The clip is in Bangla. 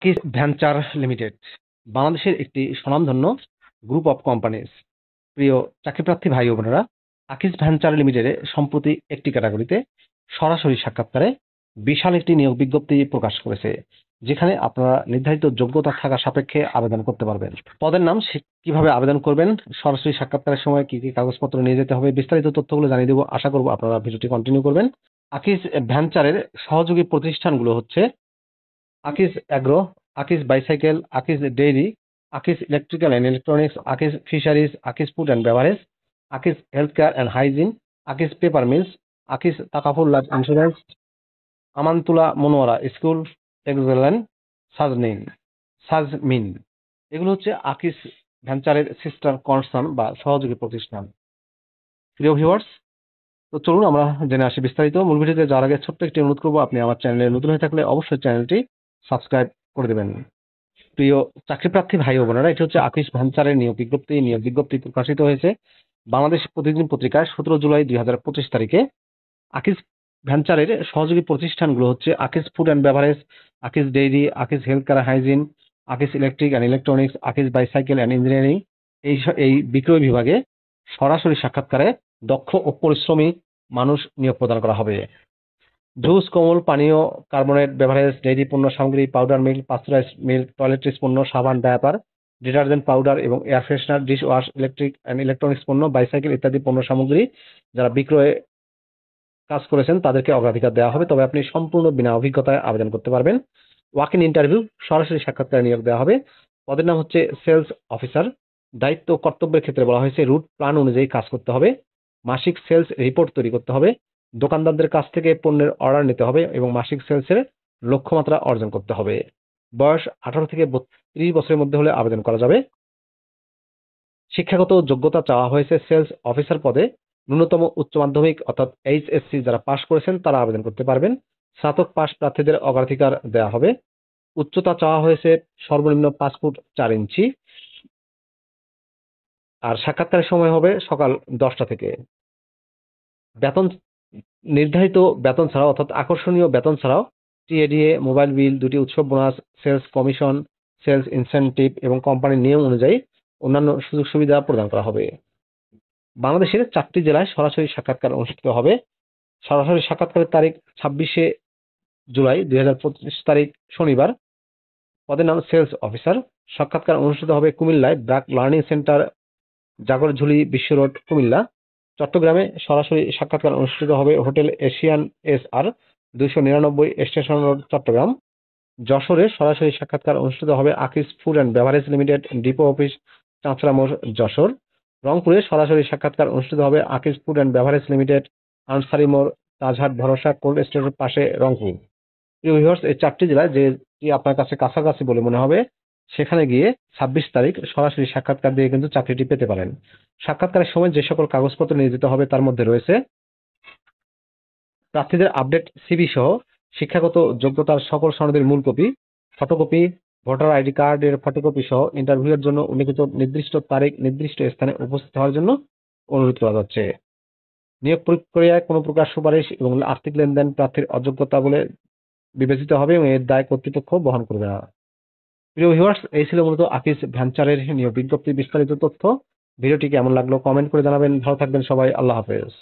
আকিজ ভেঞ্চার লিমিটেড বাংলাদেশের একটি স্বনামধন্য গ্রুপ অফ কোম্পানিজ। প্রিয় চাকরিপ্রার্থী ভাই ও বোনেরা, আকিজ ভেঞ্চার লিমিটেডে সম্প্রতি একটি ক্যাটাগরিতে সরাসরি সাক্ষাৎকারে বিশাল একটি নিয়োগ বিজ্ঞপ্তি প্রকাশ করেছে, যেখানে আপনারা নির্ধারিত যোগ্যতা থাকা সাপেক্ষে আবেদন করতে পারবেন। পদের নাম, কিভাবে আবেদন করবেন, সরাসরি সাক্ষাৎকারের সময় কি কি কাগজপত্র নিয়ে যেতে হবে, বিস্তারিত তথ্যগুলো জানিয়ে দেবো। আশা করবো আপনারা ভিডিওটি কন্টিনিউ করবেন। আকিজ ভেঞ্চারের সহযোগী প্রতিষ্ঠানগুলো হচ্ছে Akij agro, Akij bicycle, Akij dairy, Akij electrical and electronics, Akij fisheries, Akij food and beverage, Akij health care and hygiene, Akij paper mills, Akij Takaful life insurance, Amanatulla Monowara school, excellent, Sajmin. এগুলো হচ্ছে আকিজ ভেঞ্চারের সিস্টার কনসার্ন বা সহযোগী প্রতিষ্ঠান। প্রিয় ভিউয়ার্স, তো চলুন আমরা জেনে আসি বিস্তারিত। মূল ভিডিওতে যাওয়ার আগে ছোট্ট একটি অনুরোধ করবো, আপনি আমার চ্যানেলে নতুন হয়ে থাকলে অবশ্যই চ্যানেলটি সাবস্ক্রাইব করে দেবেন। প্রিয় চাকরিপ্রার্থী ভাই ও বোনেরা, এটি হচ্ছে আকিজ ভেঞ্চারের নিয়োগ বিজ্ঞপ্তি প্রকাশিত হয়েছে বাংলাদেশ প্রতিদিন পত্রিকায় 17 জুলাই 2025 তারিখে। আকিজ ভেঞ্চারের সহযোগী প্রতিষ্ঠানগুলো হচ্ছে Akij food and beverage, Akij dairy, Akij health care hygiene, Akij electric and electronics, Akij bicycle and engineering. এই বিক্রয় বিভাগে সরাসরি সাক্ষাৎকারে দক্ষ ও পরিশ্রমী মানুষ নিয়োগ প্রদান করা হবে। জুস, কোমল পানীয়, কার্বনেট বেভারেজ, ডেইরি পণ্য সামগ্রী, powder milk, pasteurise milk, toiletries পণ্য, সাবান, ডায়াপার, ডিটারজেন্ট পাউডার এবং air freshener, dish wash, electric and electronics পণ্য, বাইসাইকেল ইত্যাদি পণ্য সামগ্রী যারা বিক্রয়ে কাজ করেছেন তাদেরকে অগ্রাধিকার দেওয়া হবে, তবে আপনি সম্পূর্ণ বিনা অভিজ্ঞতায় আবেদন করতে পারবেন। ওয়াক ইন ইন্টারভিউ, সরাসরি সাক্ষাৎকারে নিয়োগ দেওয়া হবে। পদের নাম হচ্ছে সেলস অফিসার। দায়িত্ব ও কর্তব্যের ক্ষেত্রে বলা হয়েছে রুট প্ল্যান অনুযায়ী কাজ করতে হবে, মাসিক সেলস রিপোর্ট তৈরি করতে হবে, দোকানদারদের কাছ থেকে পণ্যের অর্ডার নিতে হবে এবং মাসিক সেলসের লক্ষ্যমাত্রা অর্জন করতে হবে। বয়স 18 থেকে 32 বছরের মধ্যে হলে আবেদন করা যাবে। শিক্ষাগত যোগ্যতা চাওয়া হয়েছে সেলস অফিসার পদে ন্যূনতম উচ্চ মাধ্যমিক অর্থাৎ এইচএসসি যারা পাশ করেছেন তারা আবেদন করতে পারবেন। স্নাতক পাশ প্রার্থীদের অগ্রাধিকার দেওয়া হবে। উচ্চতা চাওয়া হয়েছে সর্বনিম্ন 5 ফুট 4 ইঞ্চি। আর সাক্ষাৎকারের সময় হবে সকাল 10টা থেকে। বেতন, নির্ধারিত বেতন ছাড়াও অর্থাৎ আকর্ষণীয় বেতন ছাড়াও টিএডিএ, মোবাইল বিল, 2টি উৎসব bonus, sales commission, sales incentive এবং কোম্পানির নিয়ম অনুযায়ী অন্যান্য সুযোগ সুবিধা প্রদান করা হবে। বাংলাদেশের 4টি জেলায় সরাসরি সাক্ষাৎকার অনুষ্ঠিত হবে। সরাসরি সাক্ষাৎকারের তারিখ 26শে জুলাই 2025 তারিখ শনিবার। পদের নাম সেলস অফিসার। সাক্ষাৎকার অনুষ্ঠিত হবে কুমিল্লায় ব্র্যাক লার্নিং সেন্টার, জাগরঝুলি বিশ্ব রোড, কুমিল্লা। চট্টগ্রামে সরাসরি সাক্ষাৎকার অনুষ্ঠিত হবে hotel Asian SR, 299 station road, Chattogram. যশোরে সরাসরি সাক্ষাৎকার অনুষ্ঠিত হবে Akij food and beverage limited, depot office, চাঁচড়া মোড়, যশোর। রংপুরে সরাসরি সাক্ষাৎকার অনুষ্ঠিত হবে Akij food and beverage limited, Ansari মোড়, তাজহাট ভরসা কোল্ড স্টোরের পাশে, রংপুর। প্রিয় ভিউয়ার্স, এই 4টি জেলায় যেটি আপনার কাছে কাছাকাছি বলে মনে হবে সেখানে গিয়ে 26 তারিখ সরাসরি সাক্ষাৎকার দিয়ে কিন্তু চাকরিটি পেতে পারেন। সাক্ষাৎকারের সময় যে সকল কাগজপত্র নিয়ে যেতে হবে তার মধ্যে রয়েছে প্রার্থীদের আপডেট সিভি সহ শিক্ষাগত যোগ্যতার সকল সনদের মূল কপি, ফটোকপি, ভোটার আইডি কার্ডের ফটোকপি সহ ইন্টারভিউয়ের জন্য উল্লিখিত নির্দিষ্ট তারিখ নির্দিষ্ট স্থানে উপস্থিত হওয়ার জন্য অনুরোধ করা যাচ্ছে। নিয়োগ প্রক্রিয়ায় কোনো প্রকার সুপারিশ এবং আর্থিক লেনদেন প্রার্থীর অযোগ্যতা বলে বিবেচিত হবে এবং এর দায় কর্তৃপক্ষ বহন করবে না। প্রিয় ভিউয়ার্স, এই ছিল মূলত আকিজ ভেঞ্চারের নিয়োগ বিজ্ঞপ্তির বিস্তারিত তথ্য। ভিডিওটি কেমন লাগলো কমেন্ট করে জানাবেন। ভালো থাকবেন সবাই। আল্লাহ হাফেজ।